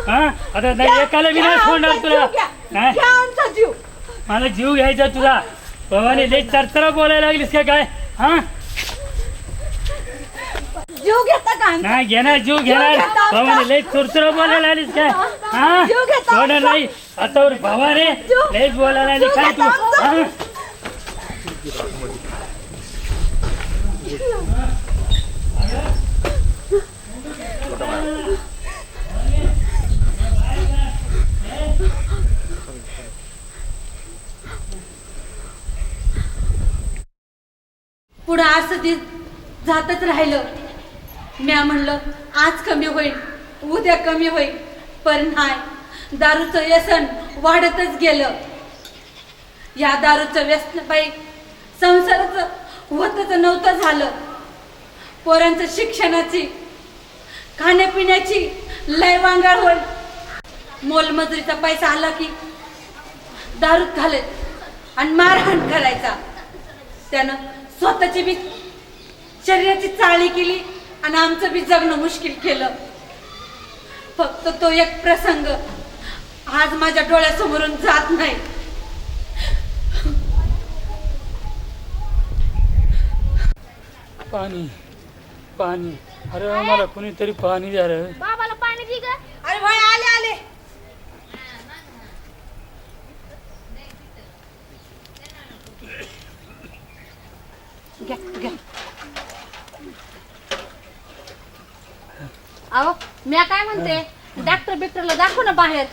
हा आता नाही एकाला बी नाही सोडणार तुला. नाही,
घ्या आमचा जीव.
मला जीव घ्यायचा तुझा. भवानी लई चरचरा बोलायला लागलीस का काय? हा
जीव घेता का आमचा?
नाही घेणार, जीव घेणार.
घेता आमचा.
भवानी लई चुरचुरा बोलायला आलीस काय? हा
जीव घेता
सोडणार
आमचा.
नाही. आता भवानी लई बोलायला आली
जीव
काय तू?
घेता आमचा.
हा
पुढं असं ते जातच राहिलं. मी म्हणलं आज कमी होईल, उद्या कमी होईल, पण नाही, दारूचं व्यसन वाढतच गेलं. या दारूचं व्यसन बाई संसाराचं होतच नव्हतं झालं. पोरांचं शिक्षणाची, खाण्यापिण्याची लय वांगाळ होईल. मोलमजुरीचा पैसा आला की दारूत घालत आणि मारहाण करायचा. त्यानं स्वतःची बी शरीराची चाळी केली आणि आमचं बी जगणं मुश्किल केलं. फक्त तो एक प्रसंग आज माझ्या डोळ्यासमोरून जात नाही.
पाणी, पाणी. अरे मला कोणीतरी पाणी द्या रे.
बाबाला पाणी दे ग.
अरे भाई आले आले.
अहो मी काय म्हणते, डॉक्टर बिक्टरला दाखव ना बाहेर.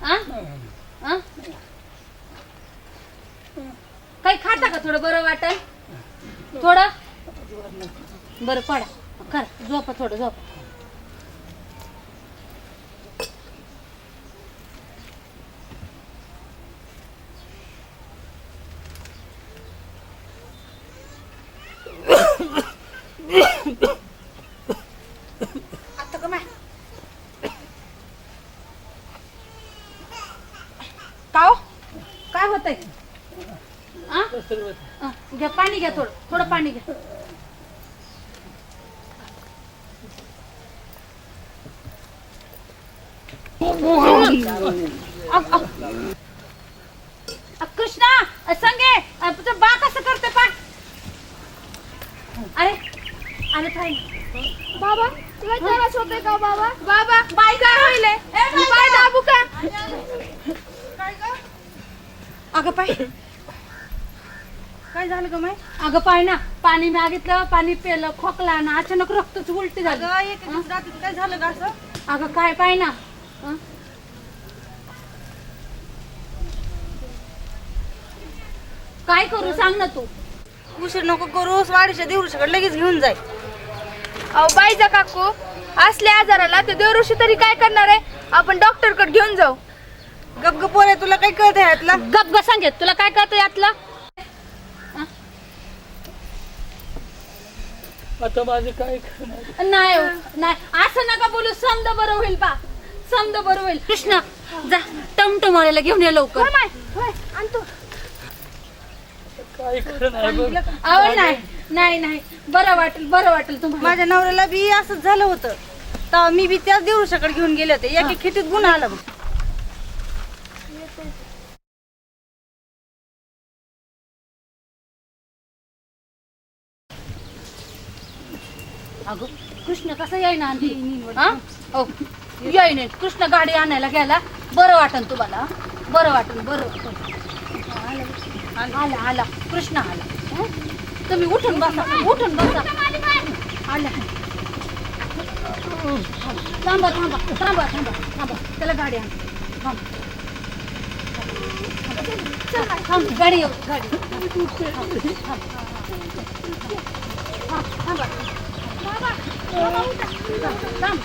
आ? आ? काही खाता का? थोडं बरं वाटेल थोडं. बरं पडा, खरं झोपा, थोडं झोपा. आता कमाय काव काय होतंय? घ्या पाणी घ्या, थोडं थोडं पाणी घ्या. कृष्णा संगे तुझं बा कसं करते पा. अरे अरे काय
बाबा तुला त्रास होतोय का बाबा? बाबा बाई काय होईल? बाई दाबू का?
अगं पाय काय झालं ग माय? अगं पाय ना, पाणी मागितलं, पाणी पेलं, खोकला ना, अचानक रक्तच उलटी झाली.
काय झालं का असं?
अगं काय पाय ना. काय करू सांग ना तू.
उशीर नको करू, वाडीच्या देवरुषाकडे लगेच घेऊन जाय.
अहो बाईजा काकू, असल्या आजाराला ते देवऋषी तरी काय करणार आहे? आपण डॉक्टर कडे घेऊन जाऊ.
गप गप पोरे, तुला काय कळत आहे यातलं?
गप ग सांगेत, तुला काय कळतं यातलं?
आता माझं काय
नाही नाही, असं नका बोलू. समजा बरं होईल बा, समजा बरं होईल. कृष्ण जा टमटमाळ्याला घेऊन ये लवकर.
आणतो.
काय खरं नाही बघ.
अहो नाही नाही नाही, बरं वाटेल, बरं वाटेल तुम्हाला.
माझ्या नवऱ्याला बी असंच झालं होतं, तेव्हा मी बी त्याच देवरुषाकडे घेऊन गेले होते. एक खिटीत गुन्हा आला बघ.
अगं कृष्ण कसं येईना येईन. कृष्ण गाडी आणायला गेला. बरं वाटन तुम्हाला, बरं वाटन, बरं वाटन. आला आला कृष्ण आला. तुम्ही उठून बसा, उठून बसा. आला. थांबा थांबा थांबा थांबा थांबा, त्याला गाडी आण. थांब गाडी येऊ, गाडी थांबा.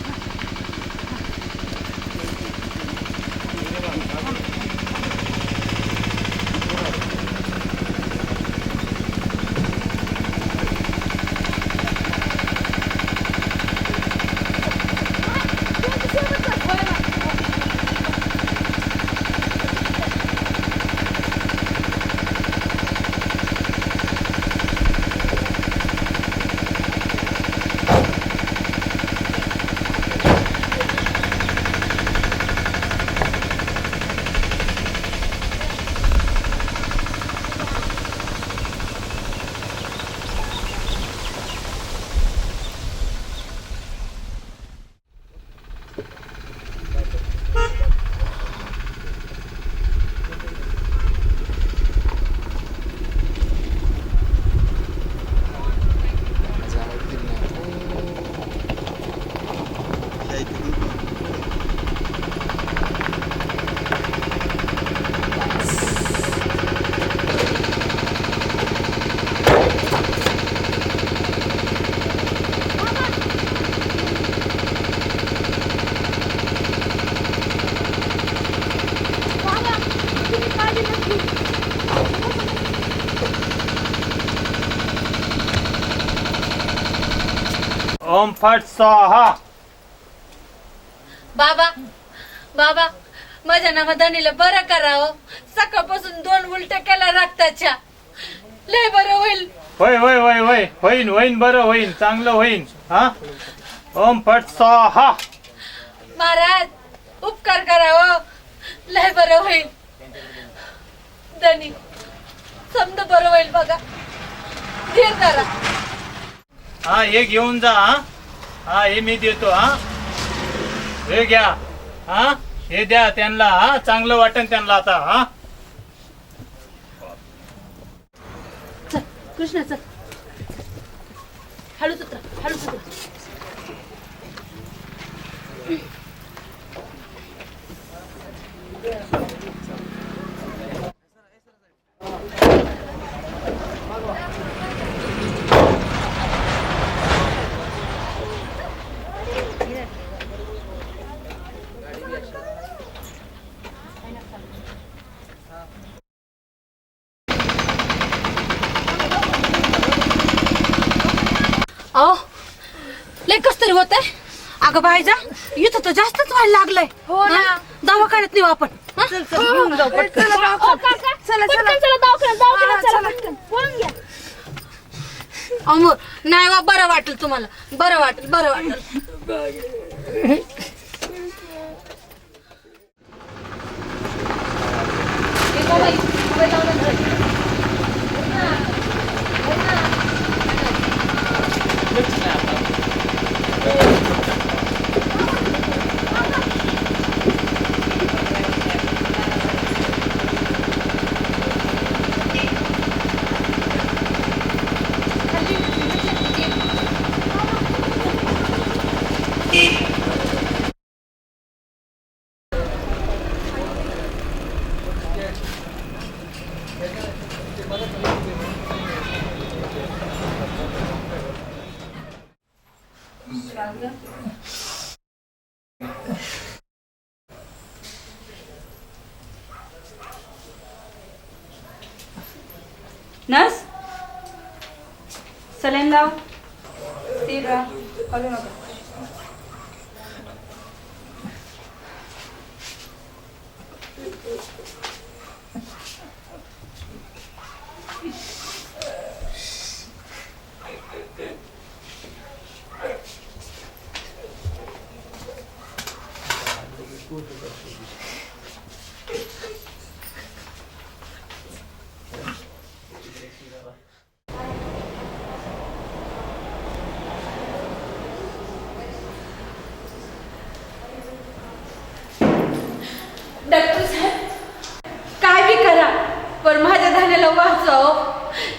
ओम फट स्वाहा.
बाबा बाबा, माझ्या नावादानीला बरं करावं. सकाळपासून 2 उलट्या केल्या रक्ताच्या. लय बरं होईल.
होय होय होय होय, होईन होईन, बरं होईन, चांगलं होईन. हा, ओम फट स्वाहा.
महाराज उपकार करावं, लय बरं होईल. धनी समजा बरं होईल बघा. धीर धरा.
हा हे घेऊन जा. हा हे मी देतो. हा हे घ्या. हा हे द्या त्यांना. हा चांगलं वाटेल त्यांना आता. हा
चल कृष्णा चल, हळूच उतरा, हळूच उतरा. अहो लय कस तरी होत आहे. अगं बायजा इथं तर जास्तच व्हायला लागलंय.
हो ना.
हा? दवाखान्यात नेऊ आपण. हा? घेऊन जाऊ पटकन. अमोल नाही वा बरं वाटेल तुम्हाला. बरं वाटेल बरं वाटेल.
नर्स सलाईन लाव. स्थिर राहा, हलू नका. डॉक्टर साहेब काय बी करा पण माझ्या धान्याला वाचव.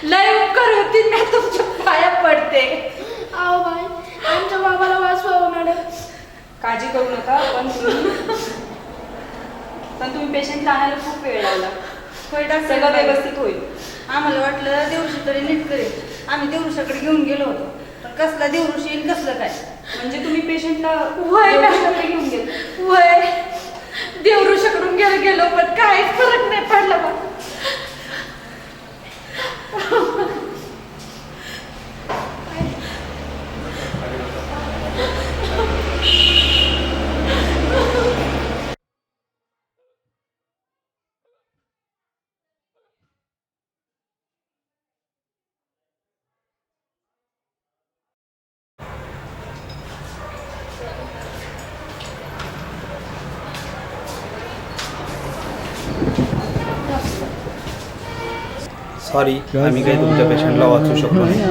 लय उपकार होतील. मी तुमच्या पाया पडते.
आओ बाई आमच्या बाबाला वाचवा मॅडम.
काळजी करू नका. पण तुम्ही पेशंटला आणायला खूप वेळ लावला. सगळं व्यवस्थित होईल.
आम्हाला वाटलं देवऋषी तरी नीट करेल. आम्ही देवऋषाकडे घेऊन गेलो होतो पण कसला देवऋषी येईल कसलं काय.
म्हणजे तुम्ही पेशंटला
देवऋषीकडे
घेऊन गेले.
वय देवऋषाकडून गेलो पण काहीच फरक नाही पडला बा.
सॉरी आम्ही काही तुमच्या पेशंटला वाचू शकलो नाही.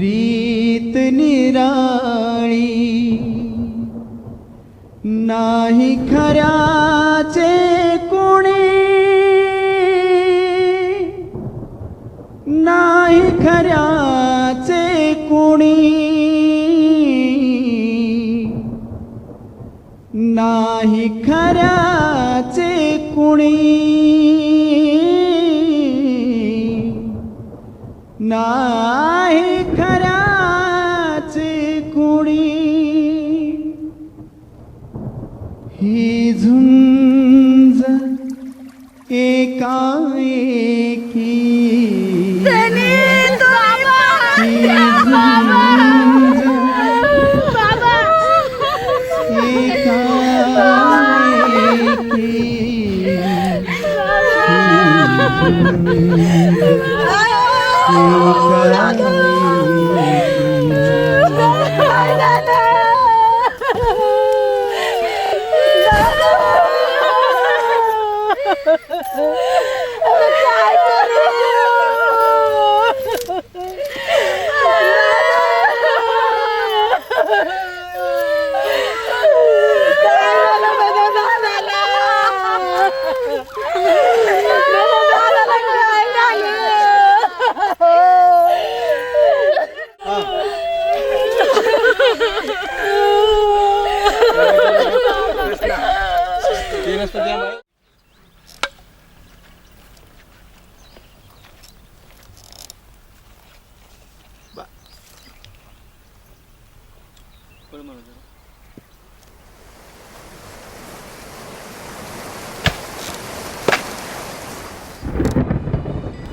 रीत निराळी नाही खऱ्याचे कोणी, नाही खऱ्याचे कोणी, नाही खऱ्याचे कोणी, नाही खऱ्याचे कोणी. ही झुंज एकाएकी ही
काय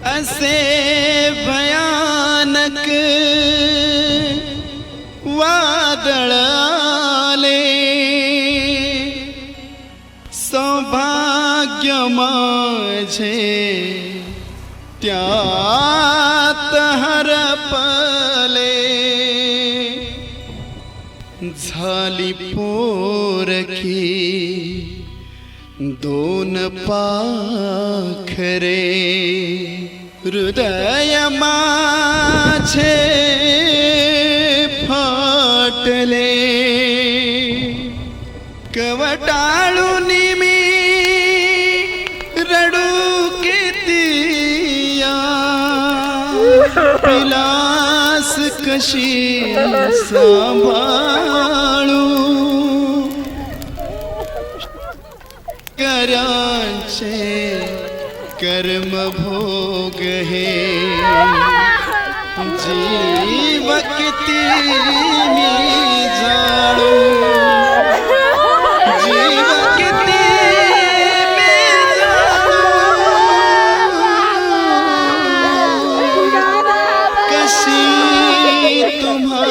असे भयानक वादळ आले, सौभाग्य माझे त्यात हरपले, झाली पोरखी दोन पाखरे, हृदय माझे फाटले, कवटाळून मी रडू किती या, विलास कशी सांभाळू, करांचे कर्म भोग हे, जीव किती मी जाळू, जीव किती मी जाळू, कशी तुम्हा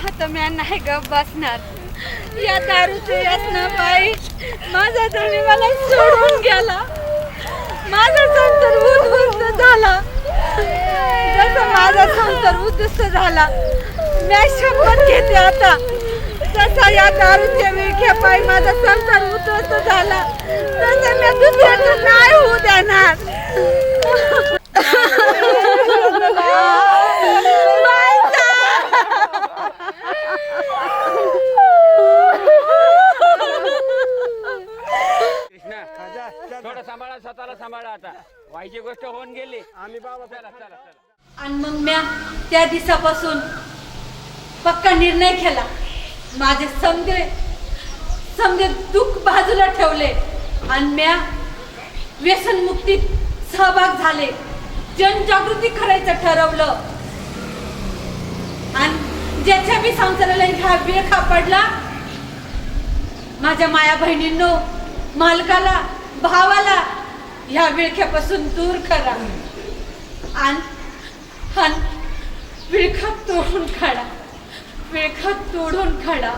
आता मी नाही गप बसणार. या दारूचे व्यसन बाई माझा तुम्ही मला सोडून गेला, माझा संसार उद्ध्वस्त झाला. जसा माझा संसार उद्ध्वस्त झाला, मी शपथ घेते आता, जसा या दारूच्या विळख्या पायी माझा संसार उद्ध्वस्त झाला, तसा मी दुसऱ्याचं नाही होऊ देणार.
थोडं सांभाळा, स्वतःला सांभाळा. आता व्हायची गोष्ट होऊन गेली. आम्ही बाबा चला चला चला.
आणि मग म्या त्या दिवसापासून पक्का निर्णय केला. माझे समजे दुःख बाजूला ठेवले आणि म्या व्यसनमुक्तीत सहभाग झाले, जनजागृती करायचं ठरवलं. आणि ज्याच्या मी संसाराला हा विळखा पडला, माझ्या माया बहिणींनो, मालकाला, भावाला ह्या विळख्यापासून दूर करा आणि विळखा तोडून काढा, विळखा तोडून काढा.